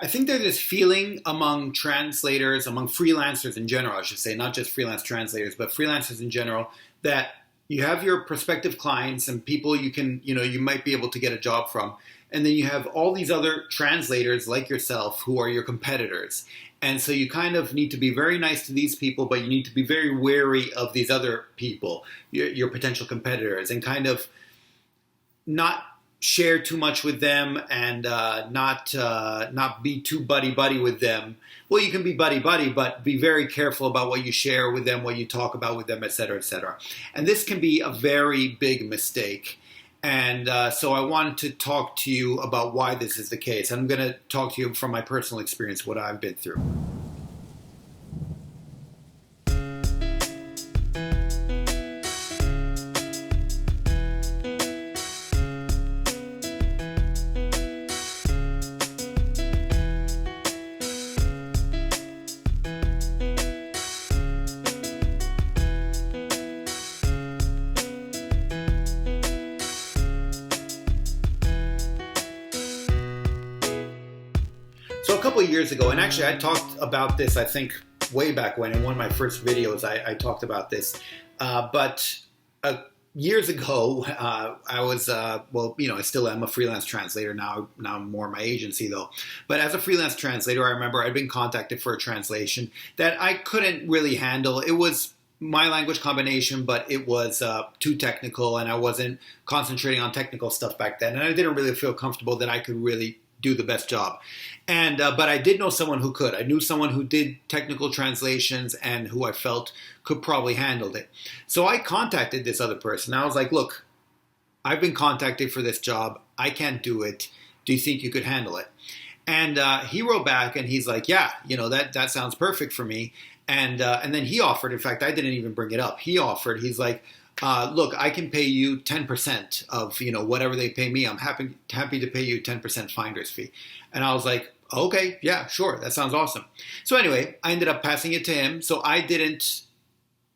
I think there's this feeling among translators, among freelancers in general, I should say, not just freelance translators, but freelancers in general, that you have your prospective clients and people you might be able to get a job from. And then you have all these other translators like yourself who are your competitors. And so you kind of need to be very nice to these people, but you need to be very wary of these other people, your potential competitors, and kind of not share too much with them and not be too buddy-buddy with them. Well, you can be buddy-buddy, but be very careful about what you share with them, what you talk about with them, et cetera, et cetera. And this can be a very big mistake. And so I wanted to talk to you about why this is the case. I'm going to talk to you from my personal experience, what I've been through. So a couple of years ago, and actually I talked about this, I think, way back when, in one of my first videos, I talked about this. But years ago, I was, I still am a freelance translator now. Now I'm more my agency, though. But as a freelance translator, I remember I'd been contacted for a translation that I couldn't really handle. It was my language combination, but it was too technical, and I wasn't concentrating on technical stuff back then. And I didn't really feel comfortable that I could really do the best job. And but I did know someone who could. I knew someone who did technical translations and who I felt could probably handle it. So I contacted this other person. I was like, look, I've been contacted for this job. I can't do it. Do you think you could handle it? And he wrote back and he's like, yeah, that sounds perfect for me. And then he offered, in fact, I didn't even bring it up. He offered, he's like, look, I can pay you 10% of, whatever they pay me. I'm happy to pay you 10% finder's fee. And I was like, okay, yeah, sure. That sounds awesome. So anyway, I ended up passing it to him. So I didn't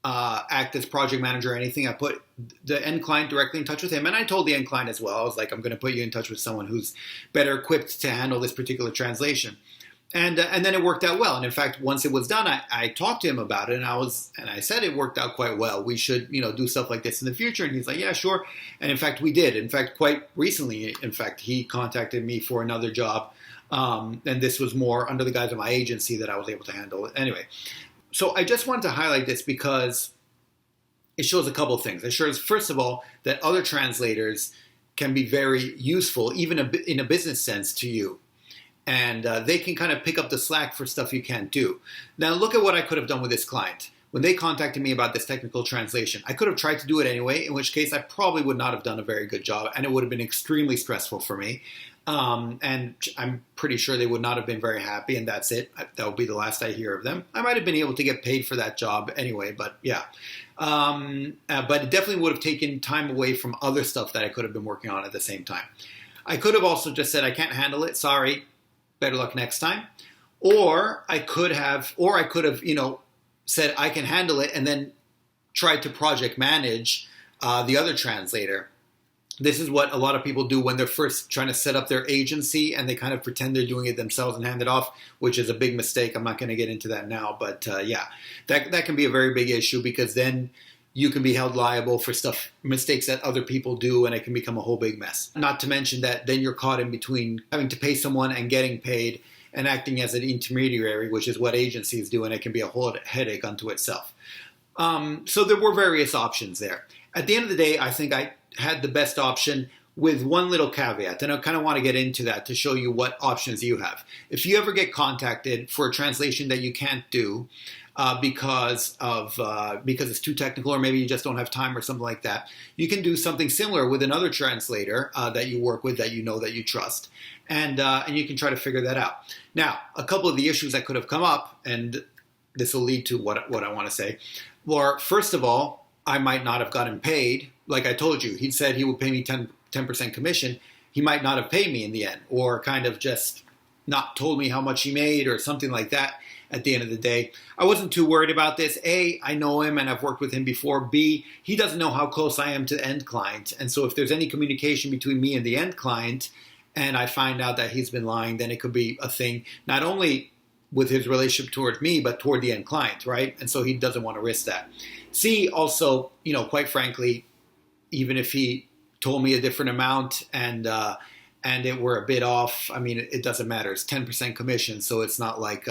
act as project manager or anything. I put the end client directly in touch with him. And I told the end client as well. I was like, I'm going to put you in touch with someone who's better equipped to handle this particular translation. And then it worked out well. And in fact, once it was done, I talked to him about it, and I said it worked out quite well. We should, do stuff like this in the future. And he's like, yeah, sure. And in fact, we did. In fact, quite recently, he contacted me for another job. And this was more under the guise of my agency that I was able to handle it. Anyway, so I just wanted to highlight this because it shows a couple of things. It shows, first of all, that other translators can be very useful, even in a business sense, to you. And they can kind of pick up the slack for stuff you can't do. Now, look at what I could have done with this client. When they contacted me about this technical translation, I could have tried to do it anyway, in which case I probably would not have done a very good job, and it would have been extremely stressful for me. And I'm pretty sure they would not have been very happy, and that's it. That would be the last I hear of them. I might have been able to get paid for that job anyway, but yeah. But it definitely would have taken time away from other stuff that I could have been working on at the same time. I could have also just said, I can't handle it, sorry. Better luck next time. Or I could have, said I can handle it and then tried to project manage the other translator. This is what a lot of people do when they're first trying to set up their agency, and they kind of pretend they're doing it themselves and hand it off, which is a big mistake. I'm not going to get into that now, but that can be a very big issue, because then you can be held liable for mistakes that other people do, and it can become a whole big mess. Not to mention that then you're caught in between having to pay someone and getting paid and acting as an intermediary, which is what agencies do, and it can be a whole headache unto itself. So there were various options there. At the end of the day, I think I had the best option, with one little caveat, and I kind of want to get into that to show you what options you have. If you ever get contacted for a translation that you can't do, because it's too technical, or maybe you just don't have time or something like that, you can do something similar with another translator that you work with, that you trust, and you can try to figure that out. Now, a couple of the issues that could have come up, and this will lead to what I want to say, were, first of all, I might not have gotten paid. Like I told you, he said he would pay me 10% commission. He might not have paid me in the end, or kind of just not told me how much he made or something like that at the end of the day. I wasn't too worried about this. A, I know him and I've worked with him before. B, he doesn't know how close I am to the end client. And so if there's any communication between me and the end client, and I find out that he's been lying, then it could be a thing not only with his relationship towards me, but toward the end client, right? And so he doesn't want to risk that. C, also, quite frankly, even if he told me a different amount and it were a bit off, I mean, it doesn't matter. It's 10% commission, so it's not like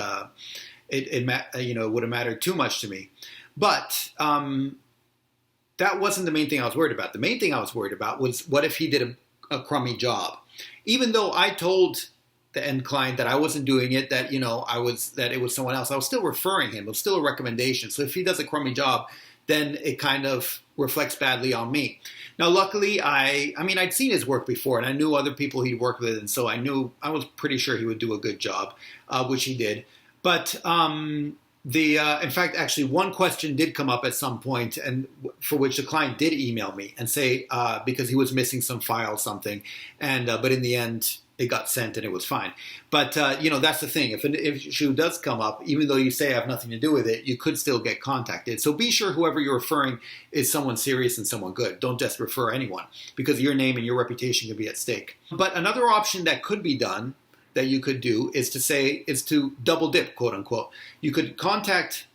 it would have mattered too much to me. But that wasn't the main thing I was worried about. The main thing I was worried about was what if he did a crummy job, even though I told the end client that I wasn't doing it, that that it was someone else. I was still referring him. It was still a recommendation. So if he does a crummy job, then it kind of reflects badly on me. Now, luckily, I'd seen his work before, and I knew other people he'd worked with, and so I was pretty sure he would do a good job, which he did. But in fact, actually, one question did come up at some point, and for which the client did email me and say because he was missing some file or something, and but in the end, it got sent and it was fine. But that's the thing. If an issue does come up, even though you say I have nothing to do with it, you could still get contacted. So be sure whoever you're referring is someone serious and someone good. Don't just refer anyone, because your name and your reputation could be at stake. But another option that could be done, that you could do, is to double dip, quote unquote. You could contact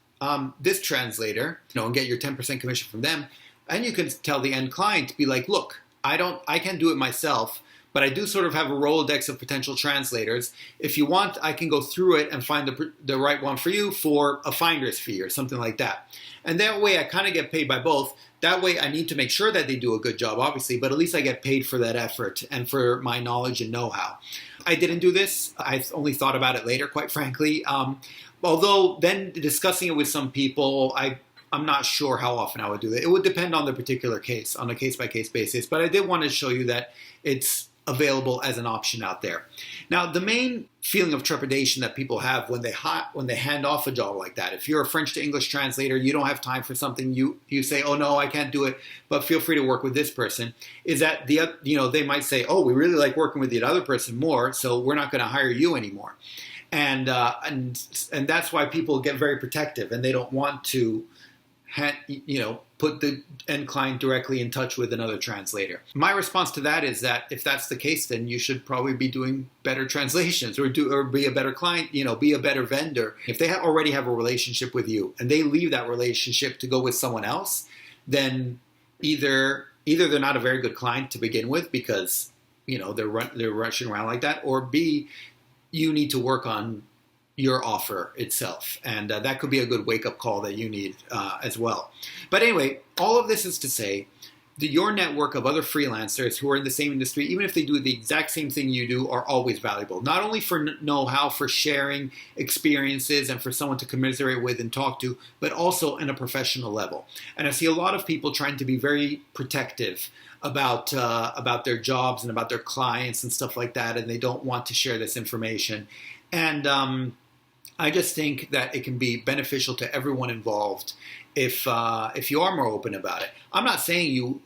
this translator, and get your 10% commission from them, and you can tell the end client, be like, look, I can't do it myself, but I do sort of have a Rolodex of potential translators. If you want, I can go through it and find the right one for you for a finder's fee or something like that. And that way I kind of get paid by both. That way I need to make sure that they do a good job, obviously, but at least I get paid for that effort and for my knowledge and know-how. I didn't do this. I only thought about it later, quite frankly. Although then discussing it with some people, I'm not sure how often I would do that. It would depend on the particular case, on a case-by-case basis. But I did want to show you that it's available as an option out there. Now, the main feeling of trepidation that people have when they hand off a job like that, if you're a French to English translator, you don't have time for something, you say, oh no, I can't do it, but feel free to work with this person, is that they might say, oh, we really like working with the other person more, so we're not going to hire you anymore. And that's why people get very protective, and they don't want to put the end client directly in touch with another translator. My response to that is that if that's the case, then you should probably be doing better translations or be a better client, be a better vendor. If they already have a relationship with you and they leave that relationship to go with someone else, then either they're not a very good client to begin with because, they're rushing around like that, or B, you need to work on your offer itself. And that could be a good wake-up call that you need as well. But anyway, all of this is to say that your network of other freelancers who are in the same industry, even if they do the exact same thing you do, are always valuable. Not only for know-how, for sharing experiences, and for someone to commiserate with and talk to, but also in a professional level. And I see a lot of people trying to be very protective about their jobs and about their clients and stuff like that, and they don't want to share this information. And I just think that it can be beneficial to everyone involved if you are more open about it. I'm not saying you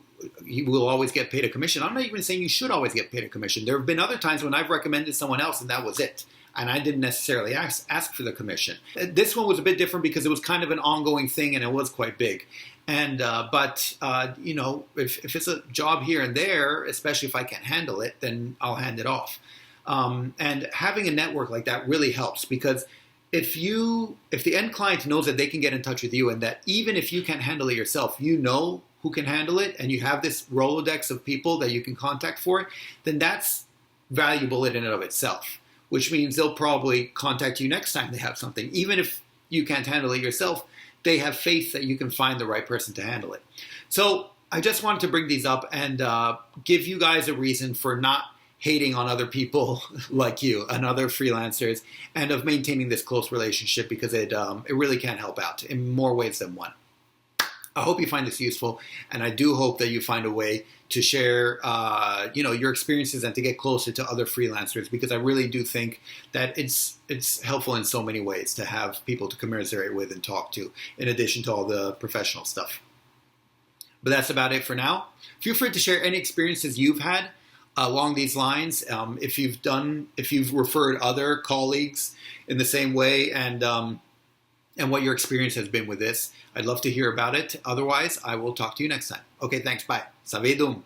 will always get paid a commission. I'm not even saying you should always get paid a commission. There have been other times when I've recommended someone else and that was it. And I didn't necessarily ask for the commission. This one was a bit different because it was kind of an ongoing thing and it was quite big. And if it's a job here and there, especially if I can't handle it, then I'll hand it off. And having a network like that really helps, because if the end client knows that they can get in touch with you, and that even if you can't handle it yourself, you know who can handle it, and you have this Rolodex of people that you can contact for it, then that's valuable in and of itself, which means they'll probably contact you next time they have something. Even if you can't handle it yourself, they have faith that you can find the right person to handle it. So I just wanted to bring these up and give you guys a reason for not hating on other people like you and other freelancers, and of maintaining this close relationship, because it really can help out in more ways than one. I hope you find this useful, and I do hope that you find a way to share your experiences and to get closer to other freelancers, because I really do think that it's helpful in so many ways to have people to commiserate with and talk to, in addition to all the professional stuff. But that's about it for now. Feel free to share any experiences you've had along these lines, if you've referred other colleagues in the same way, and what your experience has been with this. I'd love to hear about it. Otherwise, I will talk to you next time. Okay, thanks. Bye. Savedum.